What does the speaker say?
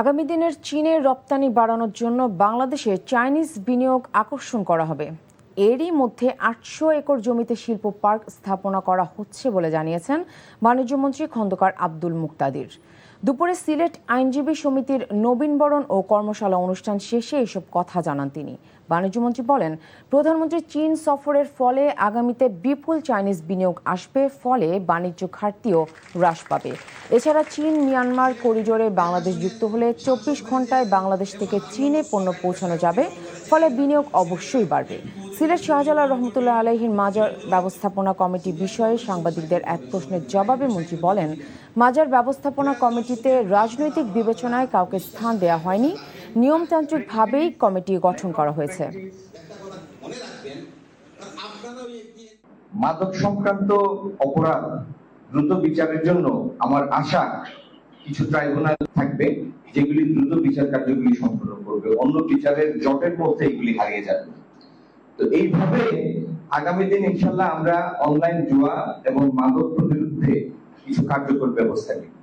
আগামী দিনের চীনের রপ্তানি বাড়ানোর জন্য বাংলাদেশে চাইনিজ বিনিয়োগ আকর্ষণ করা হবে। এরই মধ্যে ৮০০ একর জমিতে শিল্প পার্ক স্থাপনা করা হচ্ছে বলে জানিয়েছেন বাণিজ্যমন্ত্রী খন্দকার আব্দুল মুক্তাদির। দুপুরে সিলেট আইনজীবী সমিতির নবীনবরণ ও কর্মশালা অনুষ্ঠান শেষে এসব কথা জানান তিনি। বাণিজ্যমন্ত্রী বলেন, প্রধানমন্ত্রী চীন সফরের ফলে আগামীতে বিপুল চাইনিজ বিনিয়োগ আসবে, ফলে বাণিজ্য ঘাটতিও হ্রাস পাবে। এছাড়া চীন মিয়ানমার করিডোরে বাংলাদেশ যুক্ত হলে ২৪ ঘন্টায় বাংলাদেশ থেকে চীনে পণ্য পৌঁছানো যাবে, ফলে বিনিয়োগ অবশ্যই বাড়বে। সিলেট শাহজালাল রহমতুল্লাহ আলাইহির মাজার ব্যবস্থাপনা কমিটি বিষয়ে সাংবাদিকদের এক প্রশ্নের জবাবে মন্ত্রী বলেন, মাজার ব্যবস্থাপনা কমিটিতে রাজনৈতিক বিবেচনায় কাউকে স্থান দেওয়া হয়নি, নিয়মতান্ত্রিকভাবেই কমিটি গঠন করা হয়েছে। মাদক সংক্রান্ত অপরাধ দ্রুত বিচারের জন্য আমার আশা কিছু ট্রাইব্যুনাল থাকবে যেগুলি দ্রুত বিচার কার্যগুলি সম্পন্ন করবে, অন্য বিচারের জটের মধ্যে এগুলি হারিয়ে যাবে। তো এইভাবে আগামী দিন ইনশাল্লাহ আমরা অনলাইন জুয়া এবং মাদক প্রতিরোধে কিছু কার্যকর ব্যবস্থা নিব।